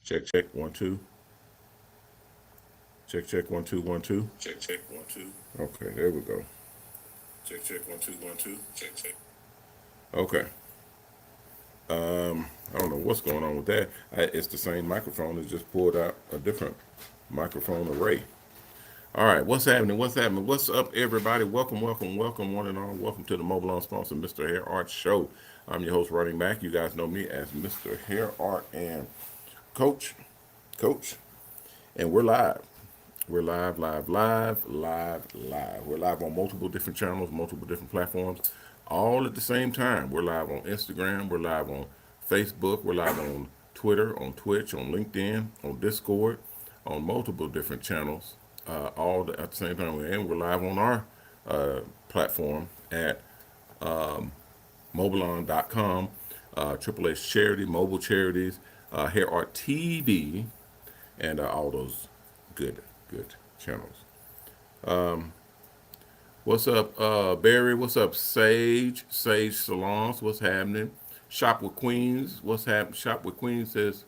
Check, check, 1 2. Check, check, 1 2 1 2. Check, check, 1 2. Okay, there we go. Check, check, 1 2 1 2. Check, check. Okay. I don't know what's going on with that. It's the same microphone. It just pulled out a different microphone array. All right, what's happening? What's happening? What's up, everybody? Welcome, welcome, welcome, one and all. Welcome to the MOBALON sponsor, Mr. Hair Art Show. I'm your host, Running Back. You guys know me as Mr. Hair Art and Coach, and we're live. We're live, live, live, live, live. We're live on multiple different channels, multiple different platforms, all at the same time. We're live on Instagram. We're live on Facebook. We're live on Twitter, on Twitch, on LinkedIn, on Discord, on multiple different channels, at the same time. And we're live on our platform at MOBALON.com, Triple H Charity, mobile charities, Hair Art TV, and all those good channels. What's up, Barry? What's up, Sage Salons? What's happening? Shop with Queens. What's happening? Shop with Queens says,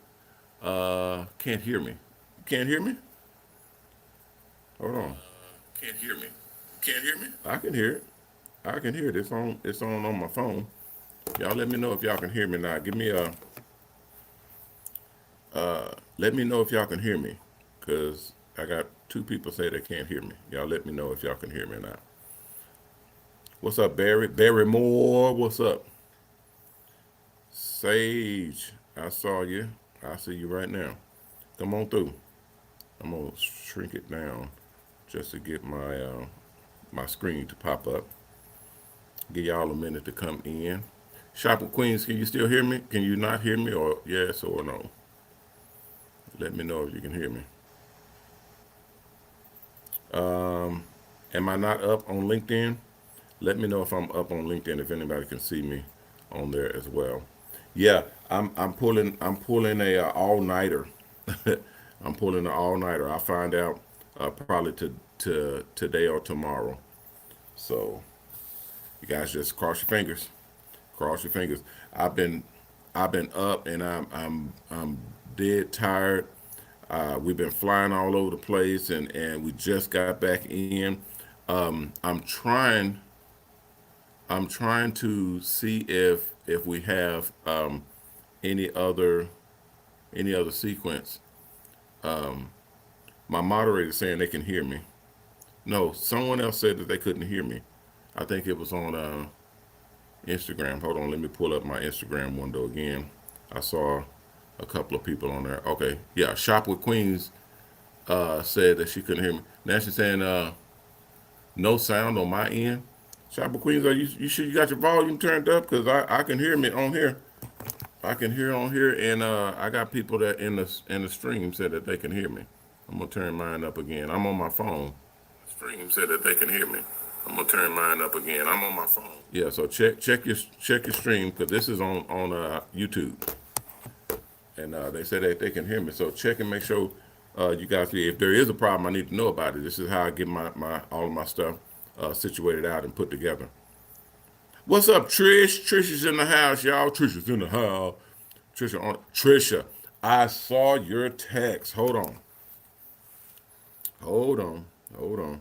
can't hear me. Can't hear me? Hold on. Can't hear me. Can't hear me? I can hear it. I can hear it. It's on my phone. Y'all let me know if y'all can hear me now. Give me a let me know if y'all can hear me. Cause I got two people say they can't hear me. Y'all let me know if y'all can hear me now. What's up, Barry? Barry Moore, what's up? Sage, I saw you. I see you right now. Come on through. I'm gonna shrink it down just to get my screen to pop up. Give y'all a minute to come in. Shop with Queens, can you still hear me? Can you not hear me, or yes or no? Let me know if you can hear me. Am I not up on LinkedIn? Let me know if I'm up on LinkedIn, if anybody can see me on there as well. Yeah, I'm pulling a all nighter. I'm pulling an all nighter. I'll find out probably to today or tomorrow. So you guys just cross your fingers. Cross your fingers. I've been I've been up and I'm dead tired. We've been flying all over the place, and we just got back in. Um, I'm trying I'm trying to see if we have any other any other sequence. Um, my moderator saying they can hear me. No, someone else said that they couldn't hear me. I think it was on Instagram. Hold on, let me pull up my Instagram window again. I saw a couple of people on there. Okay, yeah, Shop with Queens said that she couldn't hear me. Now she's saying no sound on my end. Shop with Queens, are you sure you got your volume turned up? Cause I can hear me on here. I can hear on here, and I got people that in the stream said that they can hear me. I'm gonna turn mine up again. I'm on my phone. Stream said that they can hear me. I'm gonna turn mine up again. I'm on my phone. Yeah, so check your stream because this is on YouTube, and they said that they can hear me. So check and make sure you guys see. If there is a problem, I need to know about it. This is how I get my all of my stuff situated out and put together. What's up, Trish? Trish is in the house, y'all. Trish is in the house. Trisha, I saw your text. Hold on, hold on.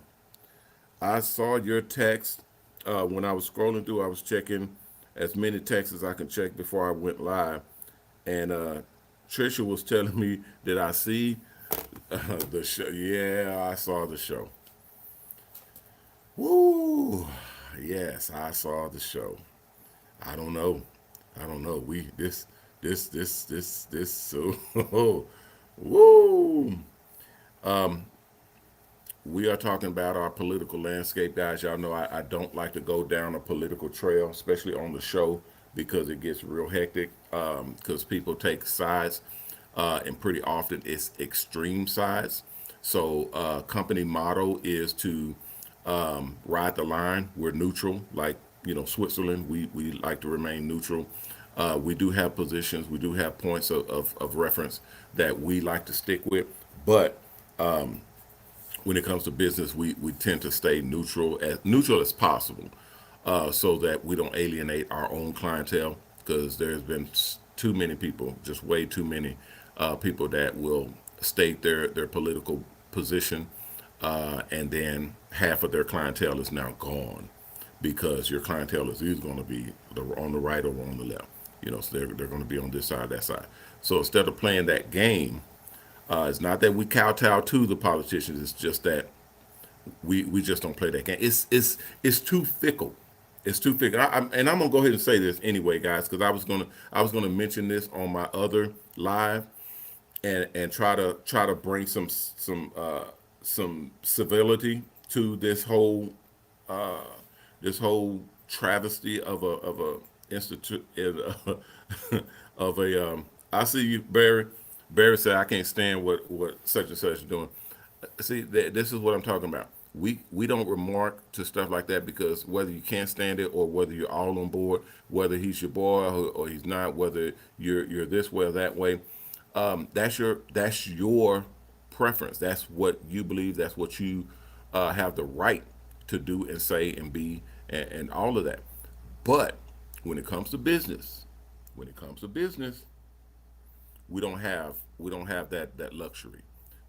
I saw your text when I was scrolling through. I was checking as many texts as I can check before I went live, and Trisha was telling me that I see the show. Yeah, I saw the show. Woo! Yes, I saw the show. I don't know. I don't know. This. So, woo! We are talking about our political landscape, guys. Y'all know I don't like to go down a political trail, especially on the show, because it gets real hectic. Because people take sides, and pretty often it's extreme sides. So, company motto is to ride the line. We're neutral, like Switzerland. We like to remain neutral. We do have positions. We do have points of reference that we like to stick with, but when it comes to business, we tend to stay neutral as possible, so that we don't alienate our own clientele. Because there's been too many people, just way too many people that will state their political position, and then half of their clientele is now gone because your clientele is either going to be on the right or on the left. So they're going to be on this side, that side. So instead of playing that game, it's not that we kowtow to the politicians. It's just that we just don't play that game. It's too fickle. It's too fickle. And I'm gonna go ahead and say this anyway, guys, because I was gonna mention this on my other live, and try to bring some civility to this whole travesty of a institute of a I see you, Barry. Barry said I can't stand what such and such is doing. See, this is what I'm talking about. We don't remark to stuff like that because whether you can't stand it or whether you're all on board, whether he's your boy or he's not, whether you're this way or that way, that's your preference. That's what you believe. That's what you have the right to do and say and be and all of that. But when it comes to business, when it comes to business, we don't have that luxury.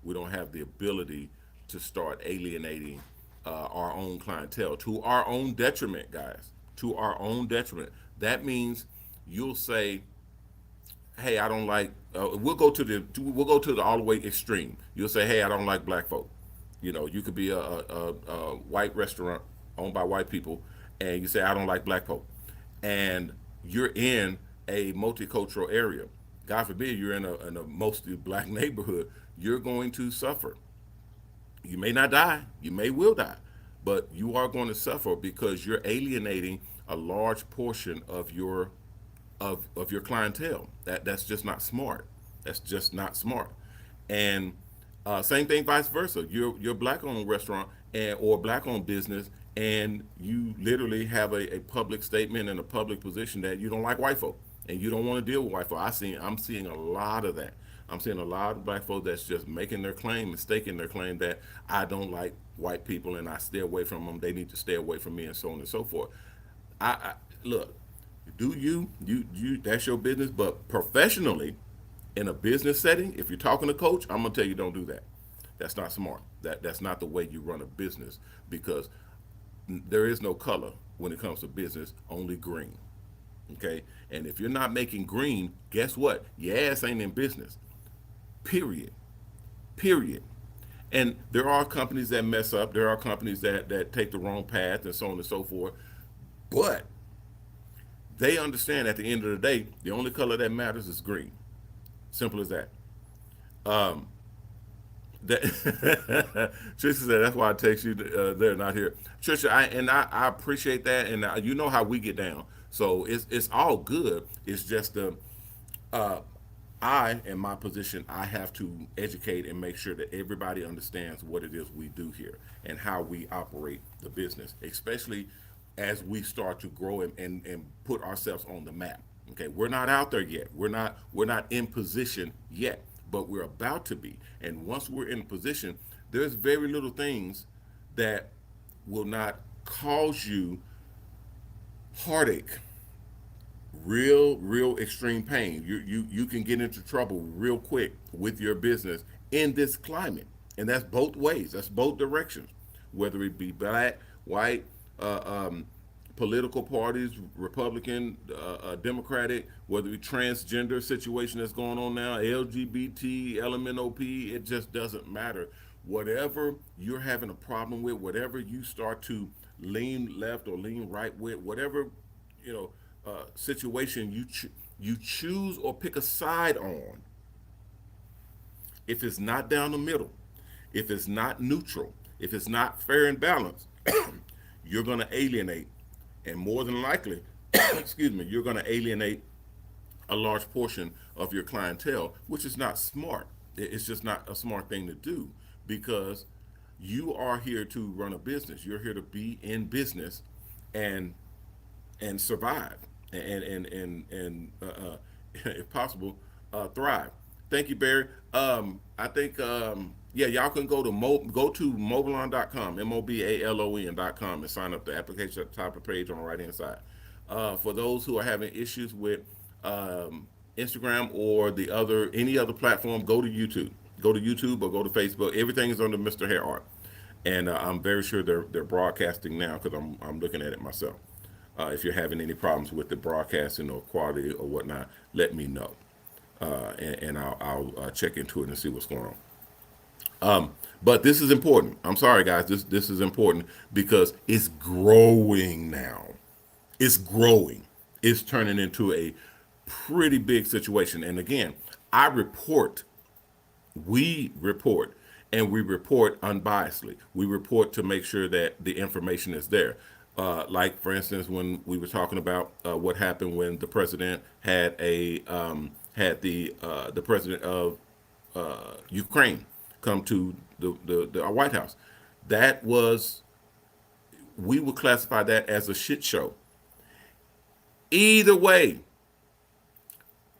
We don't have the ability to start alienating our own clientele to our own detriment, guys. To our own detriment. That means you'll say, "Hey, I don't like." We'll go to the all the way extreme. You'll say, "Hey, I don't like black folk." You could be a white restaurant owned by white people, and you say, "I don't like black folk," and you're in a multicultural area. God forbid you're in a mostly black neighborhood. You're going to suffer. You may not die. You may will die, but you are going to suffer because you're alienating a large portion of your clientele. That's just not smart. That's just not smart. And same thing, vice versa. You're black owned restaurant or black owned business, and you literally have a public statement and a public position that you don't like white folk and you don't want to deal with white folk. I'm seeing a lot of that. I'm seeing a lot of black folk that's just making their claim, mistaking their claim that I don't like white people and I stay away from them. They need to stay away from me, and so on and so forth. I look, do you that's your business, but professionally, in a business setting, if you're talking to coach, I'm gonna tell you don't do that. That's not smart. That's not the way you run a business because there is no color when it comes to business, only green. Okay, and if you're not making green, guess what? Your ass ain't in business. Period. Period. And there are companies that mess up. There are companies that take the wrong path and so on and so forth. But they understand at the end of the day, the only color that matters is green. Simple as that. Um, that Trisha said that's why it takes you there, not here. Trisha, I appreciate that, and you know how we get down. So it's all good. It's just uh, I, in my position, I have to educate and make sure that everybody understands what it is we do here and how we operate the business, especially as we start to grow and put ourselves on the map. Okay, we're not out there yet. We're not in position yet, but we're about to be. And once we're in position, there's very little things that will not cause you heartache, real extreme pain. You can get into trouble real quick with your business in this climate, and that's both ways. That's both directions, whether it be black, white, political parties, Republican, Democratic, whether it be transgender situation that's going on now, LGBT, LMNOP, it just doesn't matter. Whatever you're having a problem with, whatever you start to lean left or lean right with, whatever you know situation you choose or pick a side on, if it's not down the middle, if it's not neutral, if it's not fair and balanced, you're going to alienate, and more than likely, excuse me, you're going to alienate a large portion of your clientele, which is not smart. It's just not a smart thing to do because you are here to run a business. You're here to be in business and survive and if possible, thrive. Thank you, Barry. I think yeah, y'all can go to mobalon.com, mobalon.com, and sign up. The application at the top of the page on the right hand side. For those who are having issues with Instagram or the other any other platform, go to YouTube. Go to YouTube or go to Facebook. Everything is under Mr. Hair Art, and I'm very sure they're broadcasting now because I'm looking at it myself. If you're having any problems with the broadcasting or quality or whatnot, let me know, and I'll check into it and see what's going on. But this is important. I'm sorry, guys. This is important because it's growing now. It's growing. It's turning into a pretty big situation. And again, I report, we report, and we report unbiasedly. We report to make sure that the information is there. Like for instance, when we were talking about what happened when the president had the president of Ukraine come to the White House, that was, we would classify that as a shit show. Either way,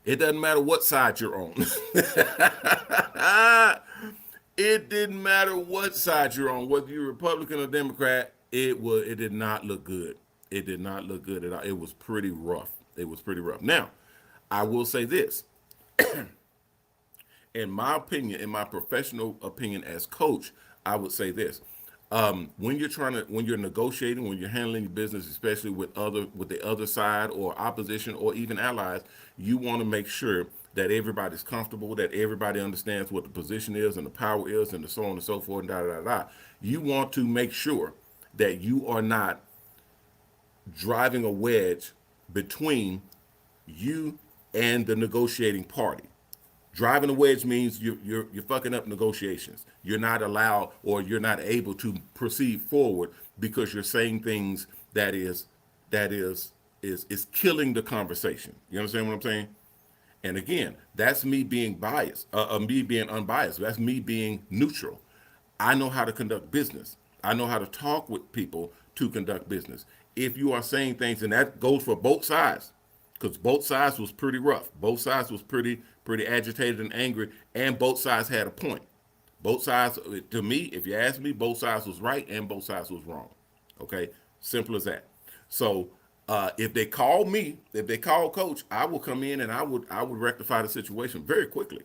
it doesn't matter what side you're on. It didn't matter what side you're on, whether you're Republican or Democrat. It did not look good. It did not look good at all. It was pretty rough. It was pretty rough. Now, I will say this. In my opinion, in my professional opinion as coach, I would say this: when you're negotiating, when you're handling your business, especially with the other side or opposition or even allies, you want to make sure that everybody's comfortable, that everybody understands what the position is and the power is, and so on and so forth, and da da da da. You want to make sure that you are not driving a wedge between you and the negotiating party. Driving a wedge means you're fucking up negotiations. You're not allowed or you're not able to proceed forward because you're saying things that is killing the conversation. You understand what I'm saying? And again, that's me being biased, me being unbiased. That's me being neutral. I know how to conduct business. I know how to talk with people to conduct business. If you are saying things, and that goes for both sides, because both sides was pretty rough. Both sides was pretty agitated and angry, and both sides had a point. Both sides, to me, if you ask me, both sides was right and both sides was wrong. Okay, simple as that. So if they call me, if they call coach, I will come in and I would rectify the situation very quickly.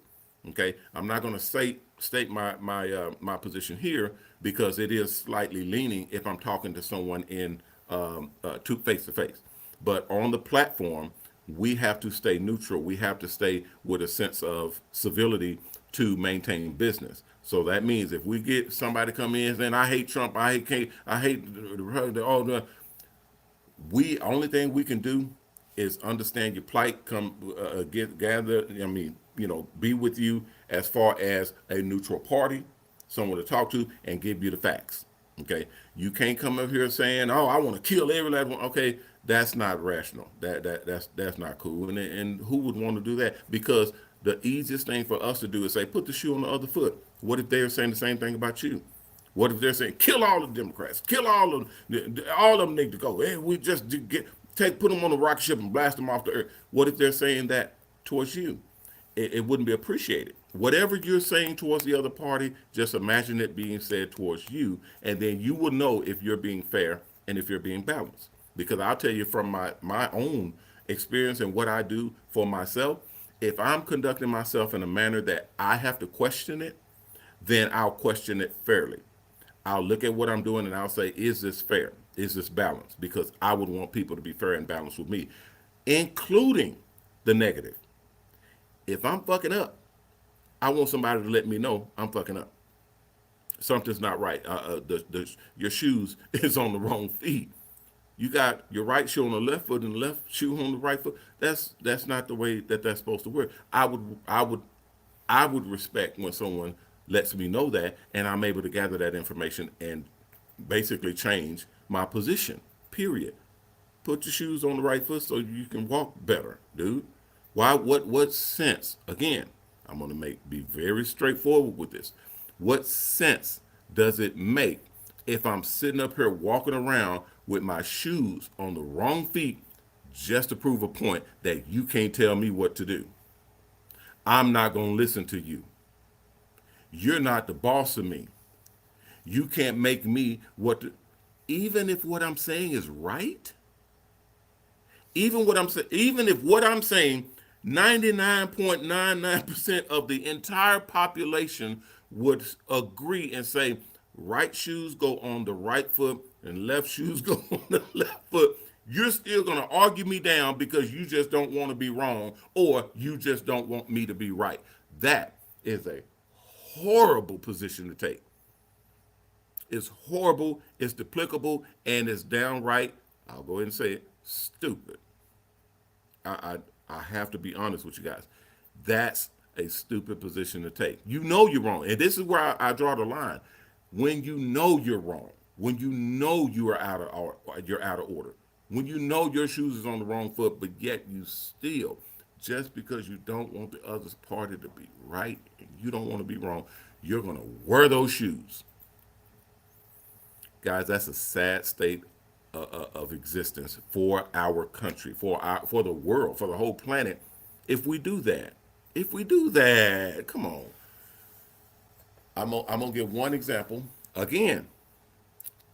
Okay, I'm not going to state my position here because it is slightly leaning if I'm talking to someone in to face to face. But on the platform, we have to stay neutral. We have to stay with a sense of civility to maintain business. So that means if we get somebody come in saying I hate Trump, I hate all the, we only thing we can do is understand your plight, come gather. I mean, be with you as far as a neutral party, someone to talk to, and give you the facts. Okay, you can't come up here saying, "Oh, I want to kill every last one." Okay, that's not rational. That's not cool. And who would want to do that? Because the easiest thing for us to do is say, "Put the shoe on the other foot." What if they're saying the same thing about you? What if they're saying, "Kill all the Democrats, kill all of them need to go"? Hey, we just put them on a rocket ship and blast them off the earth. What if they're saying that towards you? It wouldn't be appreciated. Whatever you're saying towards the other party, just imagine it being said towards you, and then you will know if you're being fair and if you're being balanced. Because I'll tell you from my own experience and what I do for myself, if I'm conducting myself in a manner that I have to question it, then I'll question it fairly. I'll look at what I'm doing and I'll say, is this fair? Is this balanced? Because I would want people to be fair and balanced with me, including the negative. If I'm fucking up, I want somebody to let me know I'm fucking up. Something's not right. Your shoes is on the wrong feet. You got your right shoe on the left foot and the left shoe on the right foot. That's not the way that's supposed to work. I would respect when someone lets me know that, and I'm able to gather that information and basically change my position. Period. Put your shoes on the right foot so you can walk better, dude. Why? What sense? Again, I'm gonna be very straightforward with this. What sense does it make if I'm sitting up here walking around with my shoes on the wrong feet just to prove a point that you can't tell me what to do? I'm not gonna listen to you. You're not the boss of me. You can't make me even if what I'm saying is right, even if what I'm saying 99.99% of the entire population would agree and say right shoes go on the right foot and left shoes go on the left foot. You're still going to argue me down because you just don't want to be wrong or you just don't want me to be right. That is a horrible position to take. It's horrible, it's duplicable, and it's downright, I'll go ahead and say it, stupid. I have to be honest with you guys. That's a stupid position to take. You know you're wrong. And this is where I draw the line. When you know you're wrong, when you know you are you're out of order, when you know your shoes is on the wrong foot, but yet you still, just because you don't want the other party to be right and you don't want to be wrong, you're gonna wear those shoes. Guys, that's a sad state of existence for our country, for the world, for the whole planet. If we do that, come on. I'm gonna give one example again.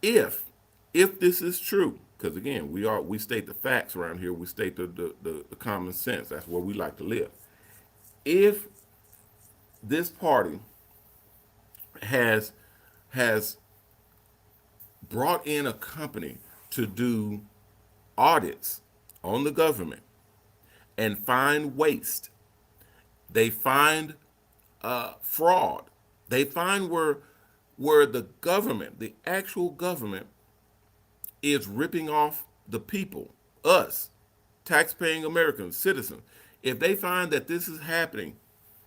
If if this is true, because again we state the facts around here, we state the common sense. That's where we like to live. If this party has has brought in a company to do audits on the government and find waste. They find fraud. They find where the government, the actual government, is ripping off the people, us, taxpaying Americans, citizens. If they find that this is happening,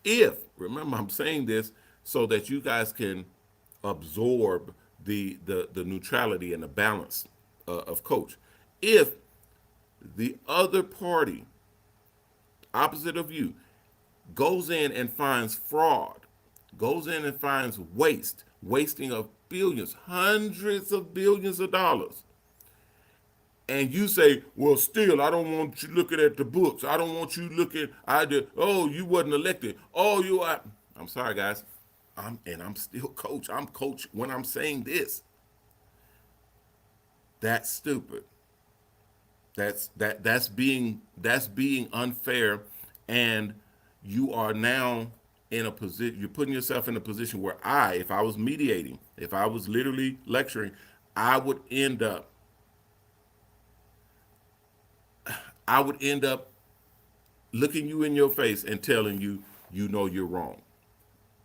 if remember I'm saying this so that you guys can absorb the neutrality and the balance of coach. If the other party opposite of you goes in and finds fraud, goes in and finds wasting of billions, hundreds of billions of dollars, and you say, well, still, I don't want you looking at the books. I don't want you looking, oh, you wasn't elected. Oh, I'm sorry, guys. I'm still coach. I'm coach when I'm saying this. That's stupid. That's being unfair, and you are now in a position. You're putting yourself in a position where if I was mediating, if I was literally lecturing, I would end up. I would end up looking you in your face and telling you, you know you're wrong.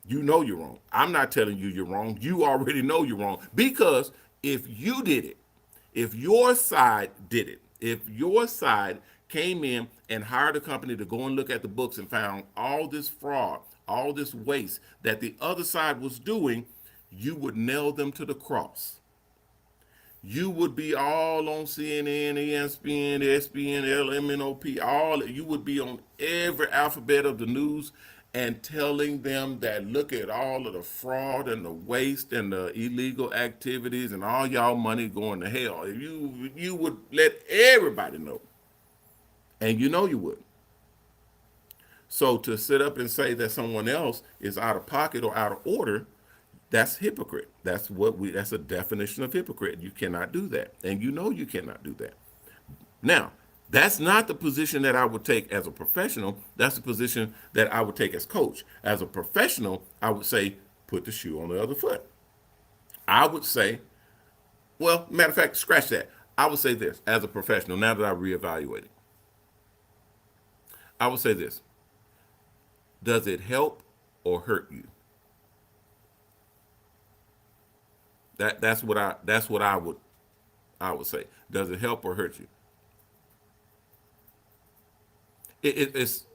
You know you're wrong. I'm not telling you you're wrong. You already know you're wrong because if you did it, if your side did it, if your side came in and hired a company to go and look at the books and found all this fraud, all this waste that the other side was doing, you would nail them to the cross. You would be all on CNN, ESPN, SBN, LMNOP, all you would be on every alphabet of the news and telling them that look at all of the fraud and the waste and the illegal activities and all y'all money going to hell. You would let everybody know. And you know you would. So to sit up and say that someone else is out of pocket or out of order, that's hypocrite. That's a definition of hypocrite. You cannot do that. And you know you cannot do that. Now, that's not the position that I would take as a professional. That's the position that I would take as coach. As a professional, I would say, put the shoe on the other foot. I would say, well, matter of fact, scratch that. I would say this as a professional, now that I reevaluate it. I would say this. Does it help or hurt you? That's what I would say. Does it help or hurt you? It's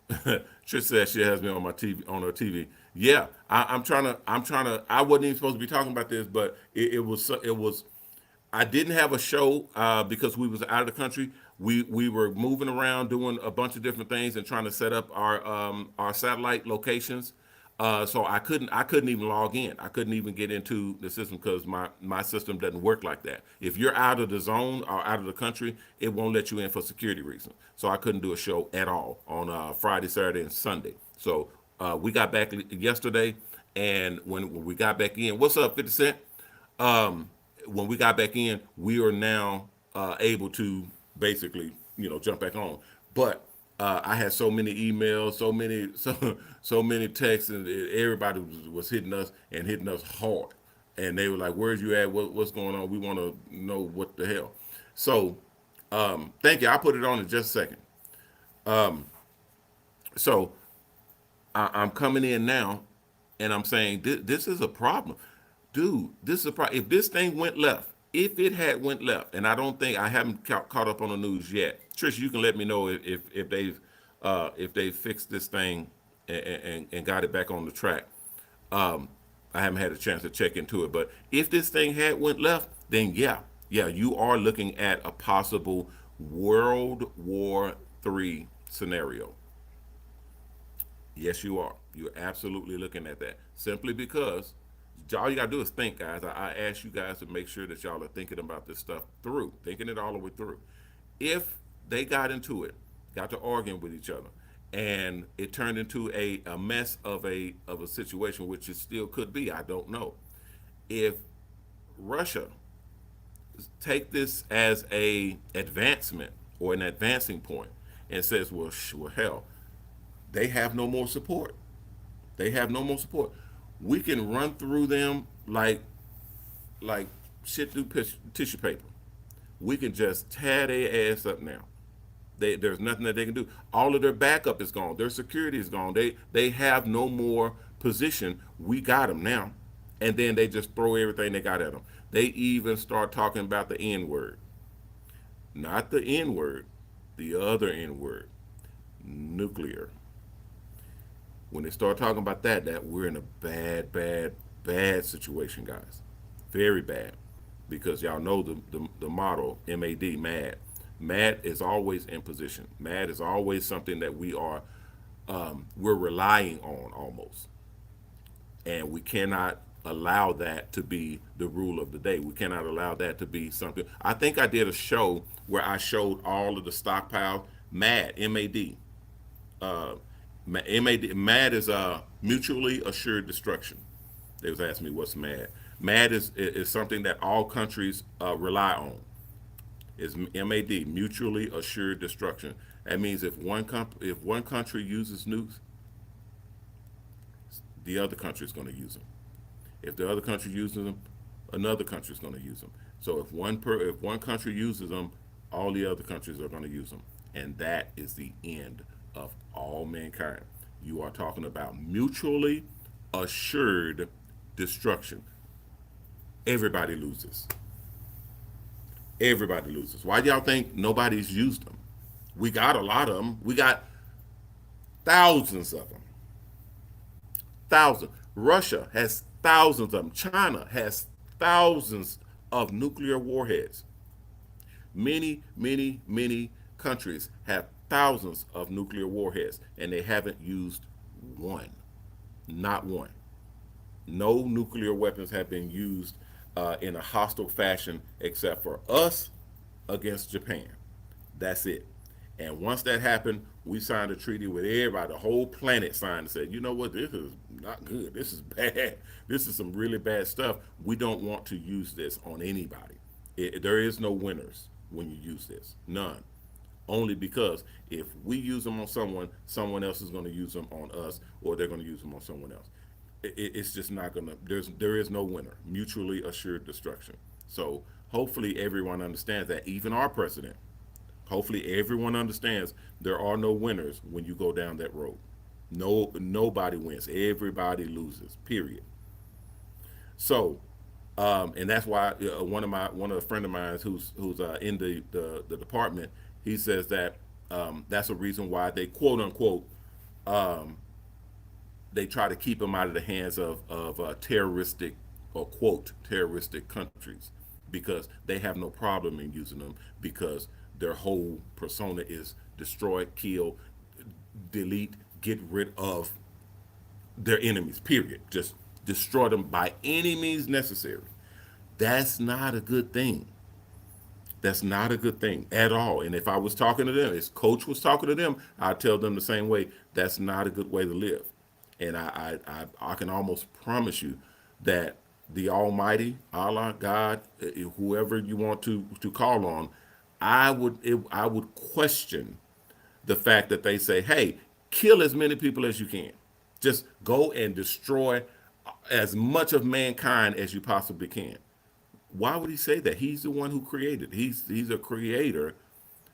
Trish says she has me on my TV on her TV. Yeah, I'm trying to. I wasn't even supposed to be talking about this, but it was. I didn't have a show because we was out of the country. We were moving around doing a bunch of different things and trying to set up our satellite locations. So I couldn't even log in. I couldn't even get into the system because my system doesn't work like that. If you're out of the zone or out of the country, it won't let you in for security reasons. So I couldn't do a show at all on Friday, Saturday, and Sunday. So we got back yesterday, and when we got back in, what's up, 50 Cent? When we got back in, we are now able to basically jump back on. But I had so many emails, so many texts, and everybody was hitting us and hitting us hard. And they were like, "Where's you at? What's going on? We want to know what the hell." So, thank you. I'll put it on in just a second. So I'm coming in now, and I'm saying this is a problem, dude. This is a problem. If this thing went left, if it had went left, and I don't think I haven't caught up on the news yet. Trish, you can let me know if they fixed this thing and got it back on the track. I haven't had a chance to check into it, but if this thing had went left, then yeah, you are looking at a possible World War III scenario. Yes, you are. You're absolutely looking at that. Simply because all you gotta do is think, guys. I ask you guys to make sure that y'all are thinking about this stuff through, thinking it all the way through. If they got into it, got to arguing with each other, and it turned into a mess of a situation, which it still could be, I don't know. If Russia take this as a advancement or an advancing point and says, well, hell, they have no more support. They have no more support. We can run through them like shit through tissue paper. We can just tear their ass up now. There's nothing that they can do. All of their backup is gone. Their security is gone. They have no more position. We got them now, and then they just throw everything they got at them. They even start talking about the N word, not the N word, the other N word, nuclear. When they start talking about that we're in a bad situation, guys. Very bad. Because y'all know the model, MAD, MAD. MAD is always in position. MAD is always something that we're relying on almost. And we cannot allow that to be the rule of the day. We cannot allow that to be something. I think I did a show where I showed all of the stockpiles. MAD, MAD. MAD is mutually assured destruction. They was asking me what's MAD. MAD is something that all countries rely on. Is MAD, mutually assured destruction. That means if one country uses nukes, the other country is going to use them. If the other country uses them, another country is going to use them. So if one country uses them, all the other countries are going to use them, and that is the end of all mankind. You are talking about mutually assured destruction. Everybody loses. Everybody loses. Why do y'all think nobody's used them? We got a lot of them. We got thousands of them. Thousands. Russia has thousands of them. China has thousands of nuclear warheads. Many countries have thousands of nuclear warheads, and they haven't used one. Not one. No nuclear weapons have been used in a hostile fashion except for us against Japan. That's it. And once that happened, we signed a treaty with everybody. The whole planet signed and said, you know what, this is not good. This is bad. This is some really bad stuff. We don't want to use this on anybody. There is no winners when you use this. None. Only because if we use them on someone else is going to use them on us, or they're going to use them on someone else. It's just not going to, there is no winner. Mutually assured destruction. So hopefully everyone understands that, even our president. Hopefully everyone understands there are no winners when you go down that road. Nobody wins. Everybody loses. Period. So, and that's why one of a friend of mine who's in the department, he says that that's a reason why they quote unquote they try to keep them out of the hands of terroristic or quote terroristic countries, because they have no problem in using them, because their whole persona is destroy, kill, delete, get rid of their enemies, period. Just destroy them by any means necessary. That's not a good thing. That's not a good thing at all. And if I was talking to them, if coach was talking to them, I'd tell them the same way. That's not a good way to live. And I can almost promise you that the Almighty, Allah, God, whoever you want to call on, I would question the fact that they say, hey, kill as many people as you can. Just go and destroy as much of mankind as you possibly can. Why would he say that? He's the one who created. He's a creator,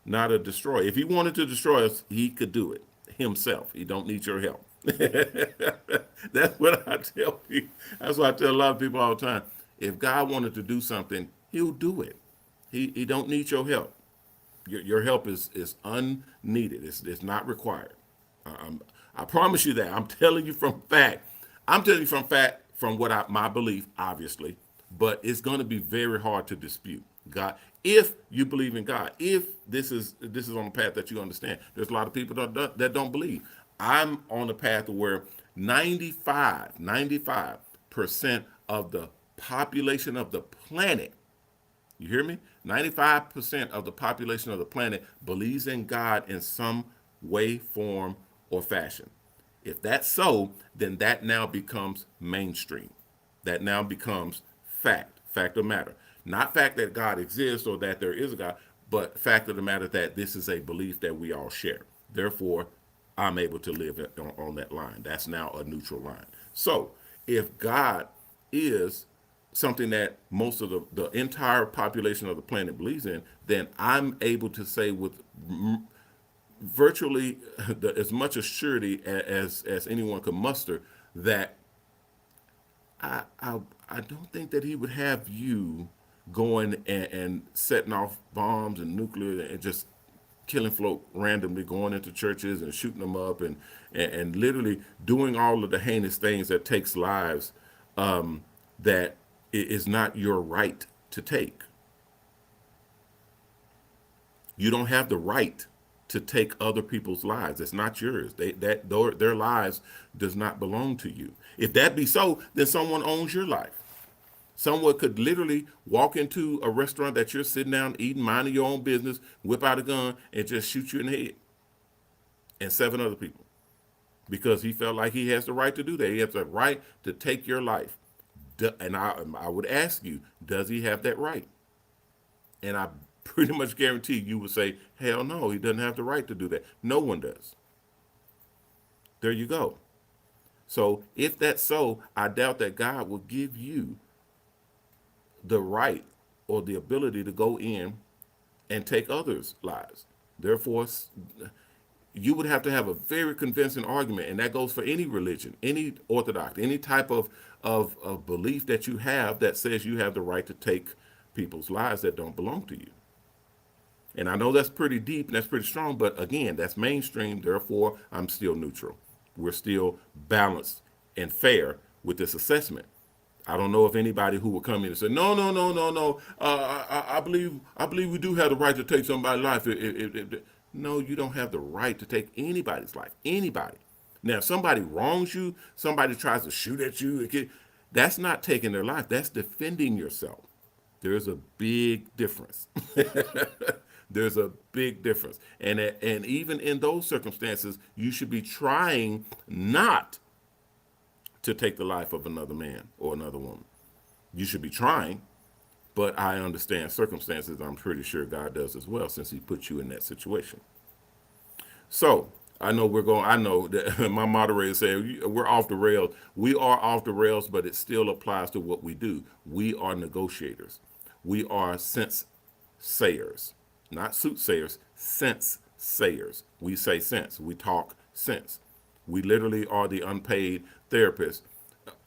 not a destroyer. If he wanted to destroy us, he could do it himself. He don't need your help. That's what I tell people. That's what I tell a lot of people all the time. If God wanted to do something, he'll do it. He don't need your help. Your help is unneeded. It's not required. I promise you that. I'm telling you from fact. I'm telling you from fact, from what my belief, obviously, but it's going to be very hard to dispute God if you believe in God. If this is on the path that you understand. There's a lot of people that don't believe. I'm on the path where 95% of the population of the planet, you hear me? 95% of the population of the planet believes in God in some way, form, or fashion. If that's so, then that now becomes mainstream. That now becomes fact of matter. Not fact that God exists or that there is a God, but fact of the matter that this is a belief that we all share. Therefore, I'm able to live on that line. That's now a neutral line. So, if God is something that most of the entire population of the planet believes in, then I'm able to say with virtually as much a surety as anyone could muster that I don't think that he would have you going and setting off bombs and nuclear and just killing folk randomly, going into churches and shooting them up and literally doing all of the heinous things that takes lives, that it is not your right to take. You don't have the right to take other people's lives. It's not yours. Their lives does not belong to you. If that be so, then someone owns your life. Someone could literally walk into a restaurant that you're sitting down eating, minding your own business, whip out a gun, and just shoot you in the head and 7 other people because he felt like he has the right to do that. He has the right to take your life. And I would ask you, does he have that right? And I pretty much guarantee you would say, hell no, he doesn't have the right to do that. No one does. There you go. So if that's so, I doubt that God will give you the right or the ability to go in and take others' lives. Therefore, you would have to have a very convincing argument, and that goes for any religion, any orthodox, any type of belief that you have that says you have the right to take people's lives that don't belong to you. And I know that's pretty deep and that's pretty strong, but again, that's mainstream. Therefore, I'm still neutral. We're still balanced and fair with this assessment. I don't know if anybody who will come in and say, no, no, no, no, no. I believe we do have the right to take somebody's life. No, you don't have the right to take anybody's life. Anybody. Now, if somebody wrongs you, somebody tries to shoot at you, that's not taking their life. That's defending yourself. There's a big difference. There's a big difference. And even in those circumstances, you should be trying not to take the life of another man or another woman. You should be trying, but I understand circumstances. I'm pretty sure God does as well, since he put you in that situation. So I know that my moderator said we're off the rails. We are off the rails, but it still applies to what we do. We are negotiators. We are sense sayers, not soothsayers, sense sayers. We say sense. We talk sense. We literally are the unpaid therapists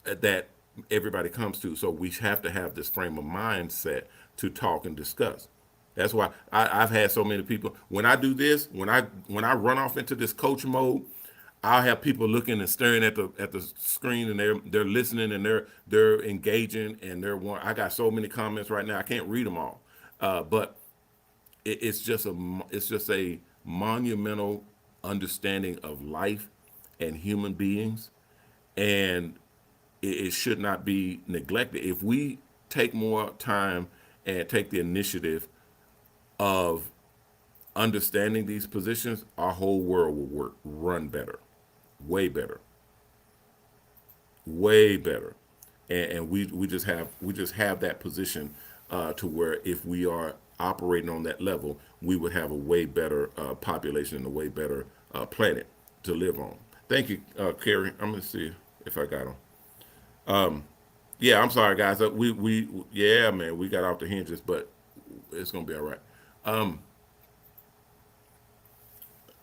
that everybody comes to. So we have to have this frame of mindset to talk and discuss. That's why I've had so many people. When I do this, when I run off into this coach mode, I'll have people looking and staring at the screen, and they're listening, and they're engaging, and I got so many comments right now, I can't read them all, but it's just a monumental understanding of life and human beings, and it should not be neglected. If we take more time and take the initiative of understanding these positions, our whole world will run better, way better, way better. And we just have that position to where if we are operating on that level, we would have a way better population and a way better planet to live on. Thank you, Carrie. I'm gonna see if I got them. Yeah, I'm sorry, guys. Yeah, man, we got off the hinges, but it's gonna be all right. Um,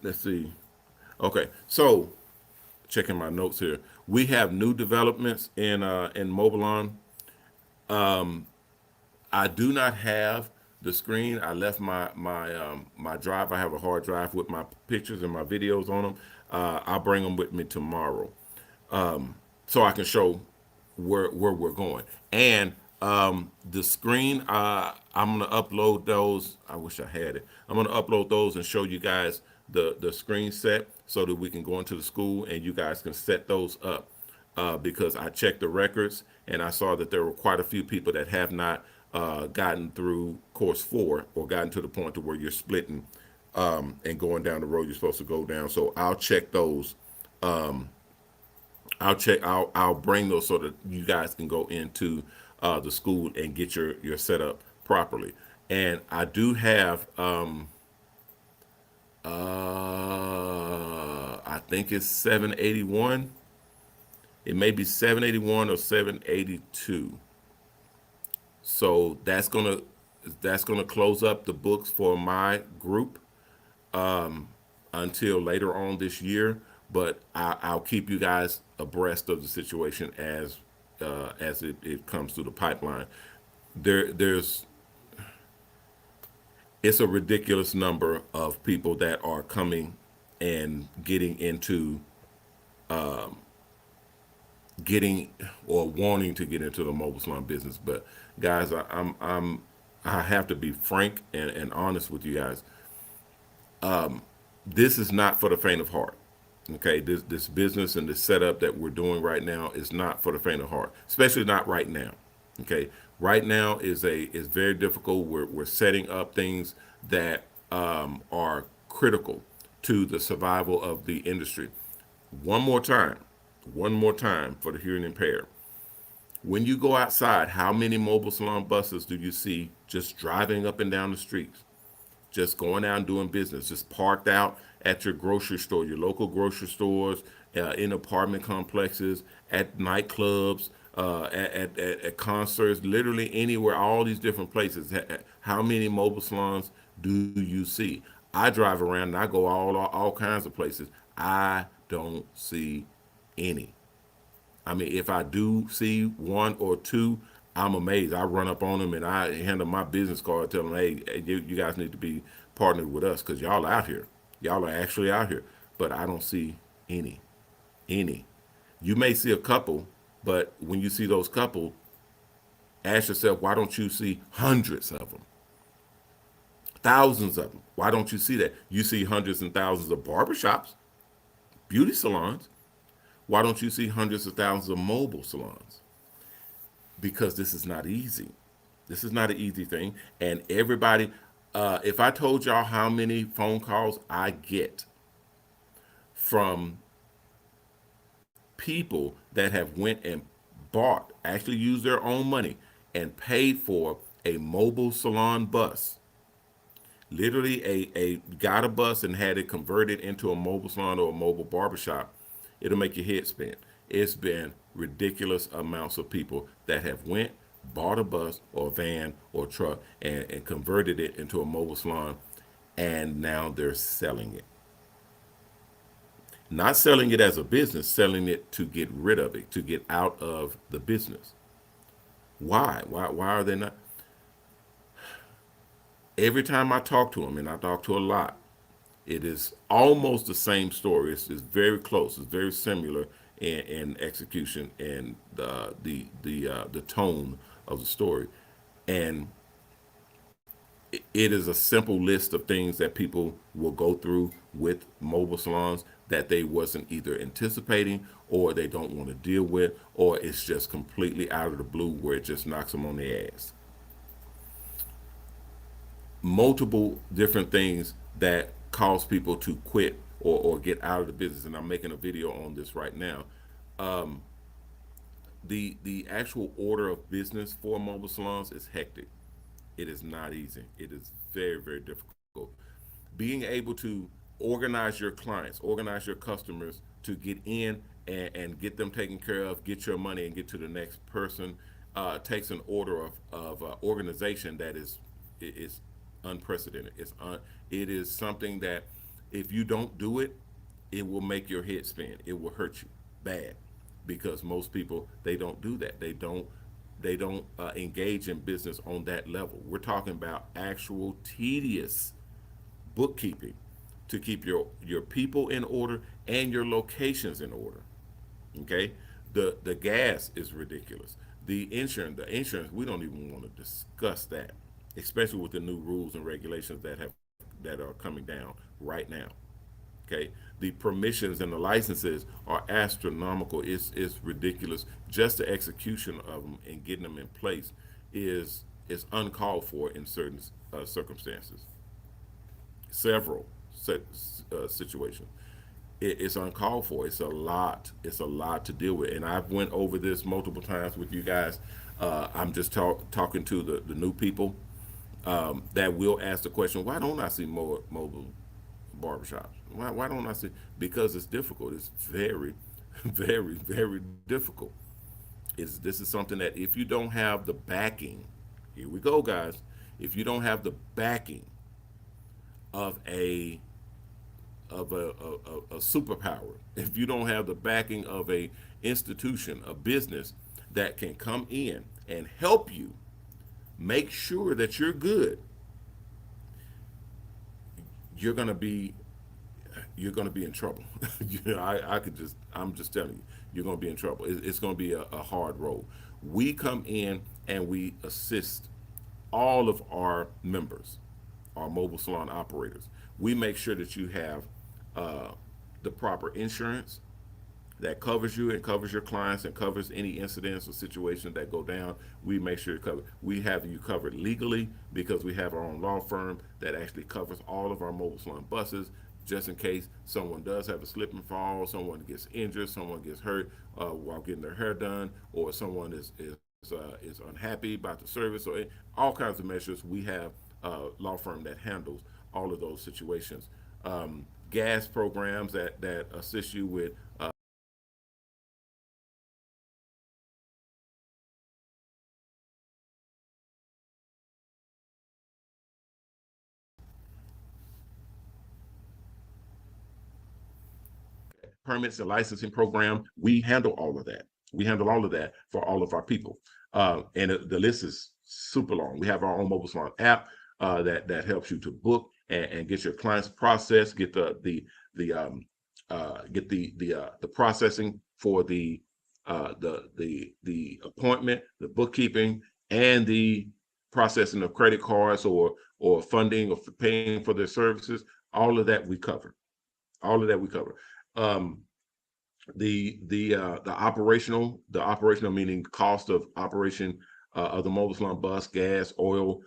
let's see. Okay, so checking my notes here. We have new developments in MOBALON. I do not have the screen. I left my drive. I have a hard drive with my pictures and my videos on them. I'll bring them with me tomorrow, so I can show where we're going. And the screen, I'm gonna upload those. I wish I had it. I'm gonna upload those and show you guys the screen set so that we can go into the school and you guys can set those up. Because I checked the records and I saw that there were quite a few people that have not gotten through course 4 or gotten to the point to where you're splitting and going down the road you're supposed to go down. So I'll check those. I'll bring those so that you guys can go into the school and get your setup properly. And I do have I think it's 781. It may be 781 or 782. So that's gonna close up the books for my group until later on this year. But I'll keep you guys abreast of the situation as it comes through the pipeline. There's it's a ridiculous number of people that are coming and getting or wanting to get into the mobile salon business. But guys, I have to be frank and honest with you guys. This is not for the faint of heart. Okay, this business and the setup that we're doing right now is not for the faint of heart, especially not right now. Okay, right now is very difficult. We're setting up things that are critical to the survival of the industry. One more time, one more time for the hearing impaired. When you go outside, how many mobile salon buses do you see just driving up and down the streets? Just going out and doing business, just parked out at your grocery store, your local grocery stores, in apartment complexes, at nightclubs, at concerts, literally anywhere, all these different places. How many mobile salons do you see? I drive around and I go all kinds of places. I don't see any. I mean, if I do see one or two, I'm amazed. I run up on them and I hand them my business card, tell them, hey, you guys need to be partnered with us because y'all out here. Y'all are actually out here. But I don't see any. Any. You may see a couple, but when you see those couple, ask yourself, why don't you see hundreds of them? Thousands of them. Why don't you see that? You see hundreds and thousands of barbershops, beauty salons. Why don't you see hundreds of thousands of mobile salons? Because this is not easy. This is not an easy thing. And everybody, if I told y'all how many phone calls I get from people that have went and bought, actually used their own money and paid for a mobile salon bus, literally a got a bus and had it converted into a mobile salon or a mobile barbershop, it'll make your head spin. It's been ridiculous amounts of people that have went, bought a bus or a van or truck and converted it into a mobile salon, and now they're selling it. Not selling it as a business, selling it to get rid of it, to get out of the business. Why? Why are they not? Every time I talk to them, and I talk to a lot, it is almost the same story. It's very close. It's very similar in execution and the tone of the story. And it is a simple list of things that people will go through with mobile salons that they wasn't either anticipating or they don't want to deal with, or it's just completely out of the blue where it just knocks them on the ass. Multiple different things that cause people to quit or get out of the business, and I'm making a video on this right now. Um, the actual order of business for mobile salons is hectic. It is not easy. It is very, very difficult. Being able to organize your clients, organize your customers to get in and get them taken care of, get your money and get to the next person, takes an order of organization that is unprecedented. It is something that if you don't do it, it will make your head spin. It will hurt you bad because most people they don't do that. They don't engage in business on that level. We're talking about actual tedious bookkeeping to keep your people in order and your locations in order. Okay, the gas is ridiculous. The insurance, we don't even want to discuss that, especially with the new rules and regulations that are coming down right now. Okay, the permissions and the licenses are astronomical. It's ridiculous. Just the execution of them and getting them in place is uncalled for in certain circumstances. Several situations. It's uncalled for. It's a lot. It's a lot to deal with, and I've went over this multiple times with you guys. I'm just talking to the new people that will ask the question, why don't I see more mobile barbershops? Why don't I see? Because it's difficult. It's very, very, very difficult. This is something that if you don't have the backing, here we go, guys. If you don't have the backing of a superpower, if you don't have the backing of a institution, a business that can come in and help you make sure that you're good, you're gonna be you're going to be in trouble. I'm just telling you, you're going to be in trouble. It's going to be a hard road. We come in and we assist all of our members, our mobile salon operators. We make sure that you have uh, the proper insurance that covers you and covers your clients and covers any incidents or situations that go down. We make sure you cover. We have you covered legally because we have our own law firm that actually covers all of our mobile salon buses, just in case someone does have a slip and fall, someone gets injured, someone gets hurt while getting their hair done, or someone is unhappy about the service, or all kinds of measures. We have a law firm that handles all of those situations. Gas programs that assist you with permits and licensing program. We handle all of that. We handle all of that for all of our people. The list is super long. We have our own mobile salon app that helps you to book and get your clients processed, get the processing for the appointment, the bookkeeping, and the processing of credit cards or funding or paying for their services. All of that we cover. All of that we cover. Um, the operational meaning cost of operation of the mobile salon bus, gas, oil,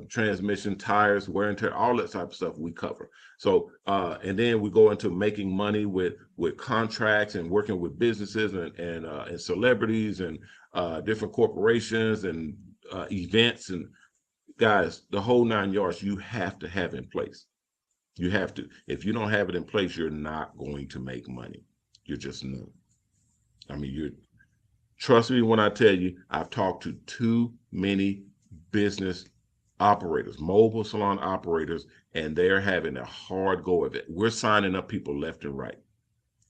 transmission, tires, wear and tear, all that type of stuff we cover. So and then we go into making money with contracts and working with businesses and celebrities and different corporations and events, and guys, the whole 9 yards. You have to have in place. You have to. If you don't have it in place, you're not going to make money. You're just not. I mean, you're trust me when I tell you, I've talked to too many business operators, mobile salon operators, and they're having a hard go of it. We're signing up people left and right.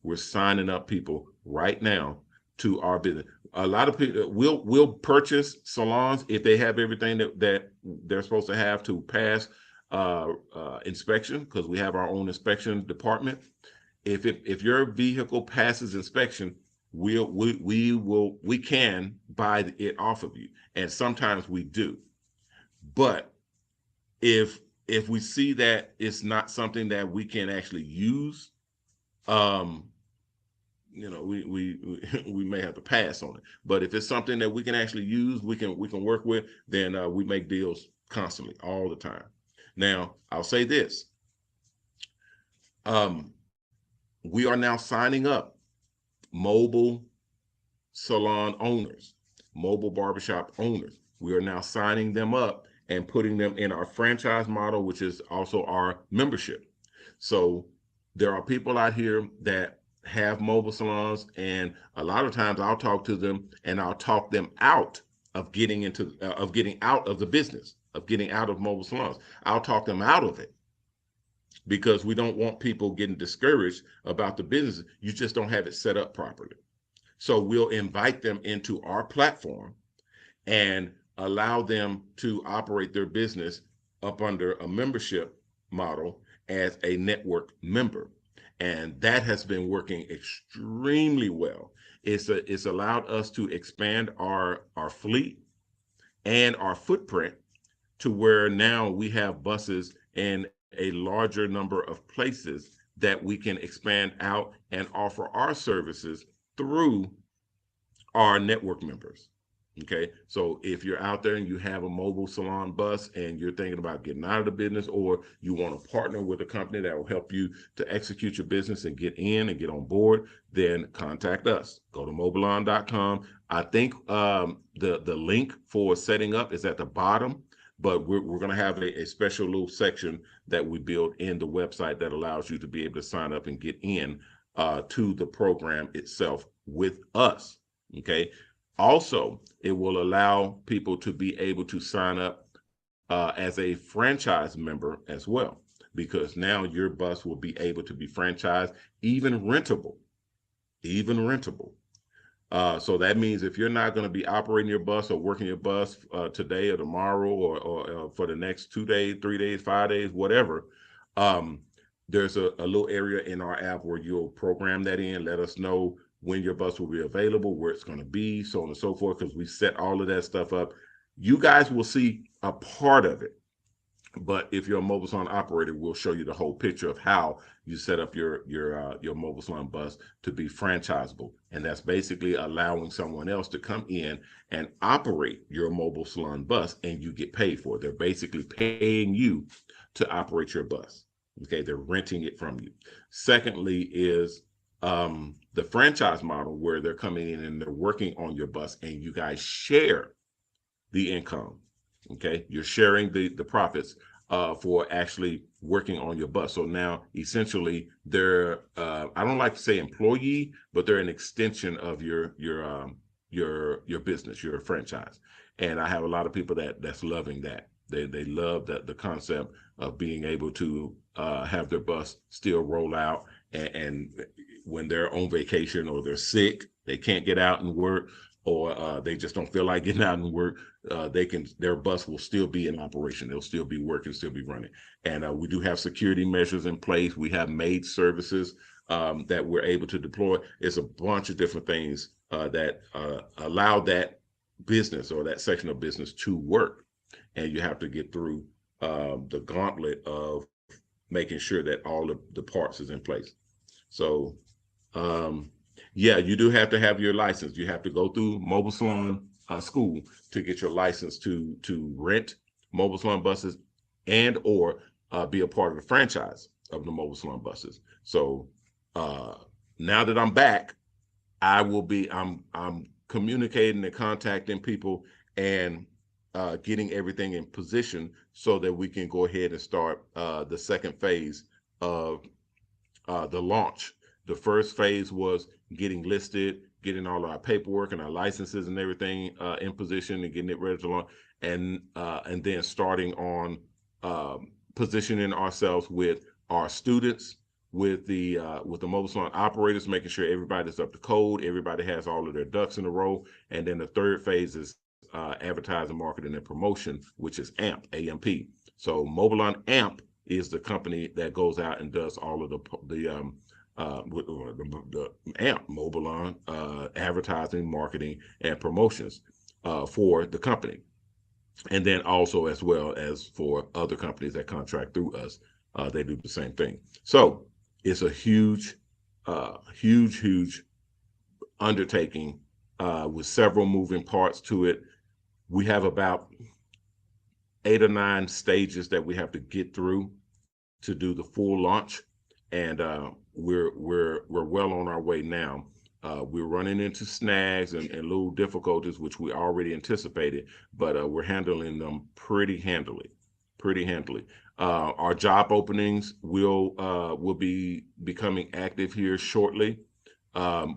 We're signing up people right now to our business. A lot of people will purchase salons if they have everything that they're supposed to have to pass inspection, because we have our own inspection department. If your vehicle passes inspection, we can buy it off of you, and sometimes we do. But if we see that it's not something that we can actually use, um, we may have to pass on it. But if it's something that we can actually use, we can work with, then we make deals constantly, all the time. Now, I'll say this: um, we are now signing up mobile salon owners, mobile barbershop owners. We are now signing them up and putting them in our franchise model, which is also our membership. So there are people out here that have mobile salons, and a lot of times I'll talk to them and I'll talk them out of getting out of the business, of getting out of mobile salons. I'll talk them out of it because we don't want people getting discouraged about the business. You just don't have it set up properly. So we'll invite them into our platform and allow them to operate their business up under a membership model as a network member. And that has been working extremely well. It's allowed us to expand our fleet and our footprint to where now we have buses in a larger number of places that we can expand out and offer our services through our network members. Okay, so if you're out there and you have a mobile salon bus and you're thinking about getting out of the business, or you want to partner with a company that will help you to execute your business and get in and get on board, then contact us. Go to MOBALON.com. I think the link for setting up is at the bottom, but we're going to have a special little section that we build in the website that allows you to be able to sign up and get in to the program itself with us. Okay. Also, it will allow people to be able to sign up as a franchise member as well, because now your bus will be able to be franchised, even rentable. So that means if you're not going to be operating your bus or working your bus today or tomorrow or for the next 2 days, 3 days, 5 days, whatever, there's a little area in our app where you'll program that in, let us know when your bus will be available, where it's going to be, so on and so forth, because we set all of that stuff up. You guys will see a part of it, but if you're a mobile salon operator, we'll show you the whole picture of how you set up your mobile salon bus to be franchisable, and that's basically allowing someone else to come in and operate your mobile salon bus, and you get paid for it. They're basically paying you to operate your bus. Okay, they're renting it from you. Secondly is the franchise model, where they're coming in and they're working on your bus and you guys share the income. Okay, you're sharing the profits for actually working on your bus. So now essentially they're I don't like to say employee, but they're an extension of your business, your franchise. And I have a lot of people that's loving that. They love the concept of being able to have their bus still roll out, and when they're on vacation or they're sick, they can't get out and work, or they just don't feel like getting out and work, their bus will still be in operation. They'll still be working, still be running. And we do have security measures in place. We have maid services that we're able to deploy. It's a bunch of different things that allow that business or that section of business to work. And you have to get through the gauntlet of making sure that all of the parts is in place. So yeah, you do have to have your license. You have to go through mobile salon school to get your license to rent mobile salon buses and or be a part of the franchise of the mobile salon buses. So now that I'm back, I'm communicating and contacting people and getting everything in position so that we can go ahead and start the second phase of the launch. The first phase was getting listed, getting all our paperwork and our licenses and everything in position and getting it ready to launch, and then starting on positioning ourselves with our students, with the mobile salon operators, making sure everybody's up to code, everybody has all of their ducks in a row, and then the third phase is advertising, marketing, and promotion, which is AMP, A-M-P. So MOBALON AMP is the company that goes out and does all of the AMP, MOBALON, advertising, marketing, and promotions for the company. And then also as well as for other companies that contract through us, they do the same thing. So it's a huge undertaking with several moving parts to it. We have about 8 or 9 stages that we have to get through to do the full launch, and we're well on our way now. We're running into snags and little difficulties, which we already anticipated, but we're handling them pretty handily, pretty handily. Our job openings will be becoming active here shortly.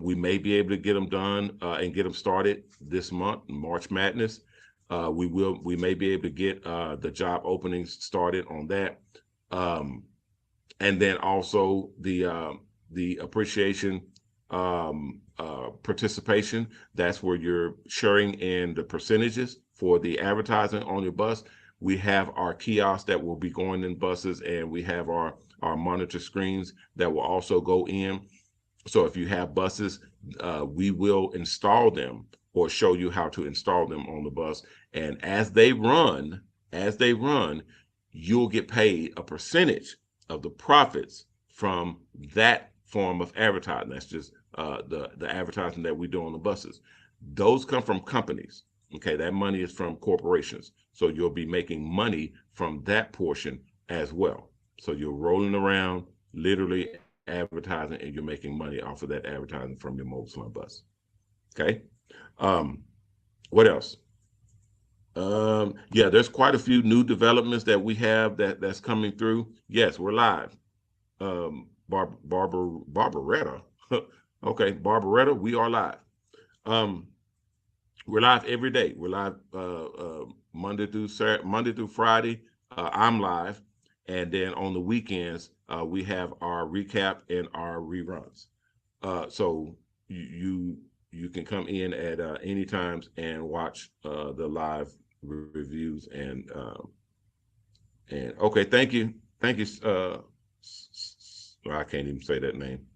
We may be able to get them done and get them started this month, March Madness. We may be able to get the job openings started on that, and then also the appreciation participation. That's where you're sharing in the percentages for the advertising on your bus. We have our kiosks that will be going in buses, and we have our monitor screens that will also go in. So if you have buses, we will install them or show you how to install them on the bus. And as they run, you'll get paid a percentage of the profits from that form of advertising. That's just the advertising that we do on the buses. Those come from companies. Okay, that money is from corporations. So you'll be making money from that portion as well. So you're rolling around literally advertising, and you're making money off of that advertising from your MOBALON bus. Okay. What else? Yeah, there's quite a few new developments that we have that's coming through. Yes, we're live. Barbaretta. Okay, Barbaretta, we are live. We're live every day. We're live Monday through Friday. I'm live, and then on the weekends we have our recap and our reruns. So you can come in at any times and watch the live reviews and okay, thank you. I can't even say that name.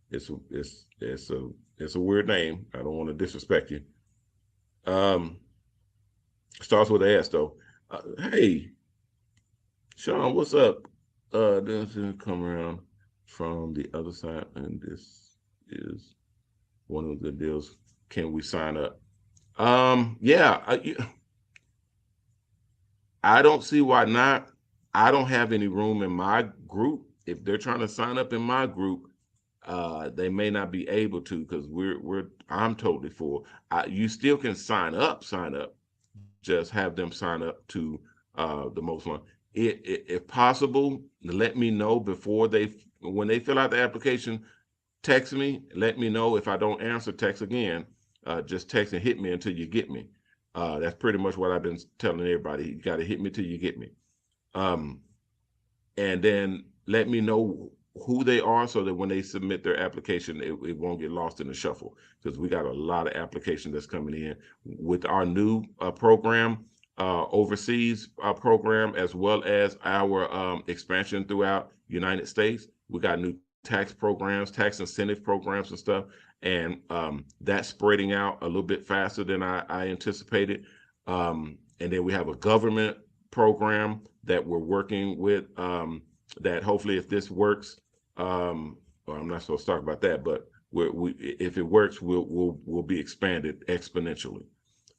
It's a weird name. I don't want to disrespect you. Starts with an S though. Hey, Sean, what's up? This is come around from the other side, and this is one of the deals. Can we sign up? Yeah, I don't see why not. I don't have any room in my group. If they're trying to sign up in my group, they may not be able to because I'm totally full. You still can sign up. Just have them sign up to the MOBALON. If possible, let me know when they fill out the application. Text me. Let me know. If I don't answer, text again. Just text and hit me until you get me. That's pretty much what I've been telling everybody. You got to hit me till you get me. And then let me know who they are so that when they submit their application, it won't get lost in the shuffle, because we got a lot of applications that's coming in with our new program, overseas program, as well as our expansion throughout United States. We got new tax programs, tax incentive programs and stuff, and that's spreading out a little bit faster than I anticipated. And then we have a government program that we're working with, that hopefully, if this works, well, I'm not supposed to talk about that, but if it works, we'll be expanded exponentially.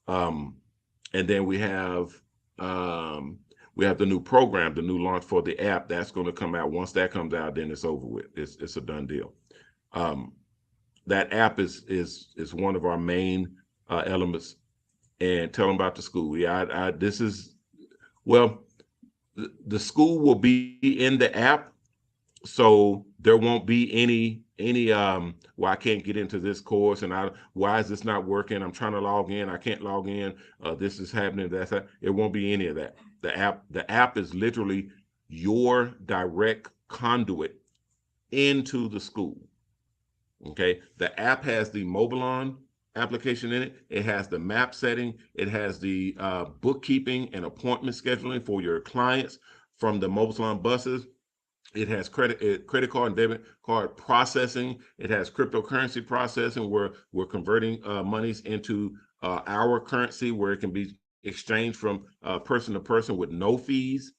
And then we have the new program, the new launch for the app that's going to come out. Once that comes out, then it's over with. It's a done deal. That app is one of our main elements. And tell them about the school. Yeah, this is, well, the school will be in the app, so there won't be any well, I can't get into this course, and why is this not working? I'm trying to log in, I can't log in. This is happening. It won't be any of that. The app is literally your direct conduit into the school. Okay, the app has the MOBALON application in it. It has the map setting. It has the bookkeeping and appointment scheduling for your clients from the MOBALON buses. It has credit card and debit card processing. It has cryptocurrency processing, where we're converting monies into our currency, where it can be exchanged from person to person with no fees.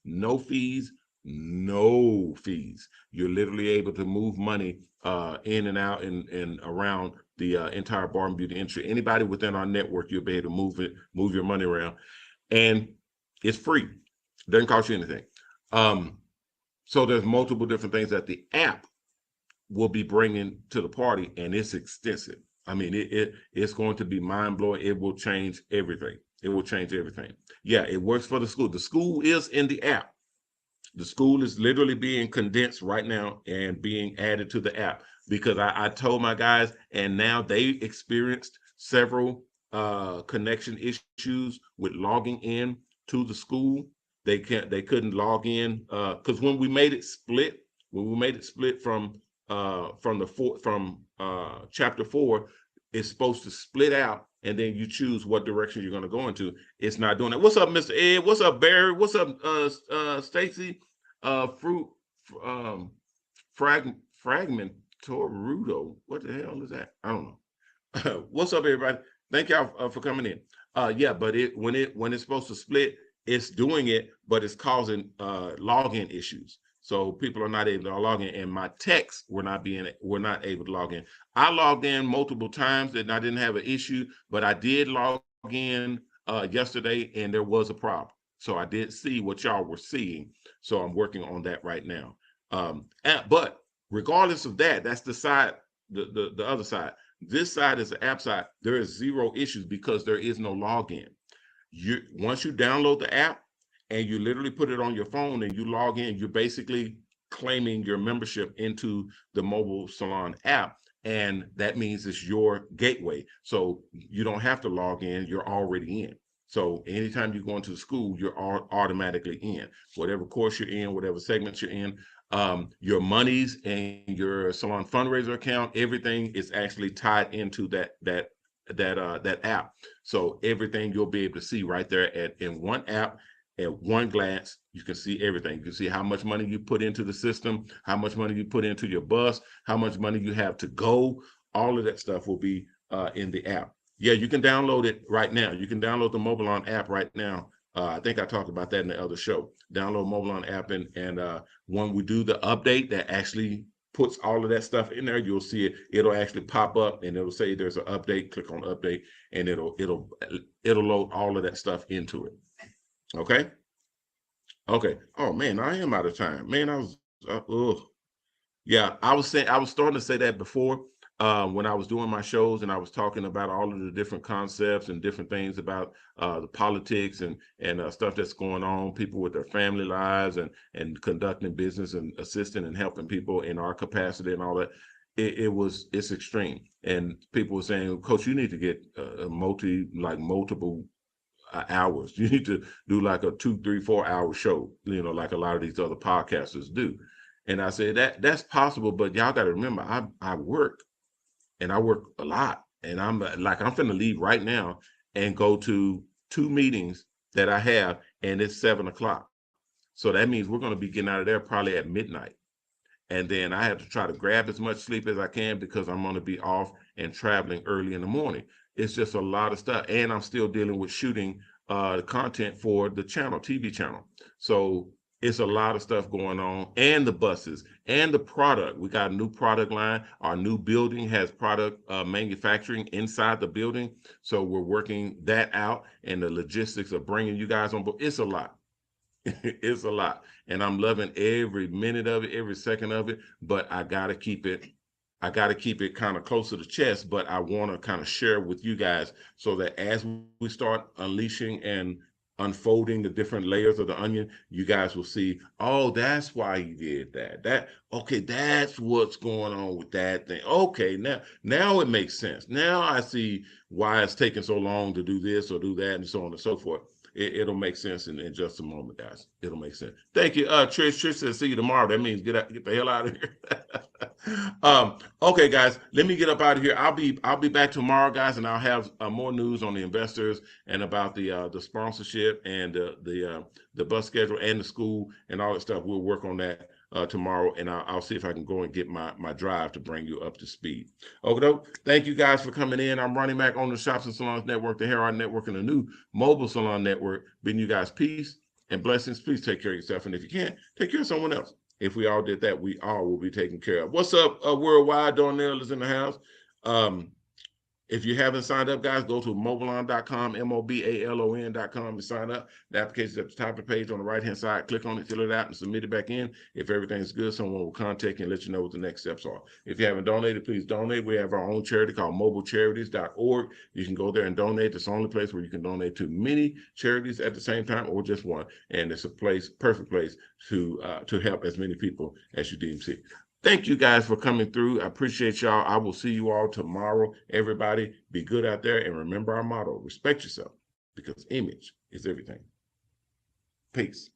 You're literally able to move money in and out and around the entire bar and beauty industry. Anybody within our network, you'll be able to move your money around, and it's free. Doesn't cost you anything. So there's multiple different things that the app will be bringing to the party, and it's extensive. I mean, it's going to be mind blowing. It will change everything. It will change everything. Yeah, it works for the school. The school is in the app. The school is literally being condensed right now and being added to the app because I told my guys, and now they experienced several connection issues with logging in to the school. They couldn't log in because when we made it split, from chapter 4, it's supposed to split out, and then you choose what direction you're going to go into. It's not doing that. What's up, Mr. Ed? What's up, Barry? What's up, Stacy? Fruit fragmentorudo. What the hell is that? I don't know. What's up, everybody? Thank y'all for coming in. Yeah, but when it's supposed to split, it's doing it, but it's causing login issues. So people are not able to log in, and my texts were not able to log in. I logged in multiple times and I didn't have an issue, but I did log in yesterday and there was a problem. So I did see what y'all were seeing. So I'm working on that right now. But regardless of that, that's the side, the other side. This side is the app side. There is zero issues because there is no login. Once you download the app and you literally put it on your phone and you log in, you're basically claiming your membership into the Mobile Salon app. And that means it's your gateway. So you don't have to log in, you're already in. So anytime you go into school, you're automatically in. Whatever course you're in, whatever segments you're in, your monies and your salon fundraiser account, everything is actually tied into that app. So everything you'll be able to see right there in one app. At one glance, you can see everything. You can see how much money you put into the system, how much money you put into your bus, how much money you have to go. All of that stuff will be in the app. Yeah, you can download it right now. You can download the MOBALON app right now. I think I talked about that in the other show. Download MOBALON app, and when we do the update that actually puts all of that stuff in there, you'll see it. It'll actually pop up and it'll say there's an update. Click on update, and it'll load all of that stuff into it. Okay. Oh man, I am out of time. Man, I was yeah, I was starting to say that before when I was doing my shows and I was talking about all of the different concepts and different things about the politics and stuff that's going on, people with their family lives and conducting business and assisting and helping people in our capacity and all that. It's extreme. And people were saying, Coach, you need to get multiple hours. You need to do like a 2, 3, 4 hour show, like a lot of these other podcasters do. And I said that's possible, but y'all got to remember, I work, and I work a lot, and I'm finna leave right now and go to 2 meetings that I have, and it's 7 o'clock. So that means we're going to be getting out of there probably at midnight. And then I have to try to grab as much sleep as I can because I'm going to be off and traveling early in the morning. It's just a lot of stuff. And I'm still dealing with shooting the content for the channel, TV channel. So it's a lot of stuff going on, and the buses and the product. We got a new product line. Our new building has product manufacturing inside the building. So we're working that out, and the logistics of bringing you guys on board. It's a lot. It's a lot. And I'm loving every minute of it, every second of it, but I got to keep it kind of close to the chest, but I want to kind of share with you guys so that as we start unleashing and unfolding the different layers of the onion, you guys will see, oh, that's why he did that. Okay, that's what's going on with that thing. Okay, now it makes sense. Now I see why it's taking so long to do this or do that and so on and so forth. It'll make sense in just a moment, guys. It'll make sense. Thank you, Trish. Trish says, see you tomorrow. That means get the hell out of here. Okay, guys, let me get up out of here. I'll be back tomorrow, guys, and I'll have more news on the investors and about the sponsorship and the bus schedule and the school and all that stuff. We'll work on that tomorrow, and I'll see if I can go and get my drive to bring you up to speed. Okay, thank you guys for coming in. I'm Ronnie Mac on the Shops and Salons Network, the Hair Art Network, and the new Mobile Salon Network. Bidding you guys peace and blessings. Please take care of yourself, and if you can't, take care of someone else. If we all did that, we all will be taken care of. What's up, Worldwide? Darnell is in the house. If you haven't signed up, guys, go to mobalon.com, MOBALON.com, and sign up. The application is at the top of the page on the right-hand side. Click on it, fill it out, and submit it back in. If everything's good, someone will contact you and let you know what the next steps are. If you haven't donated, please donate. We have our own charity called mobilecharities.org. You can go there and donate. It's the only place where you can donate to many charities at the same time or just one. And it's a perfect place to help as many people as you deem fit. Thank you guys for coming through. I appreciate y'all. I will see you all tomorrow. Everybody, be good out there. And remember our motto, respect yourself, because image is everything. Peace.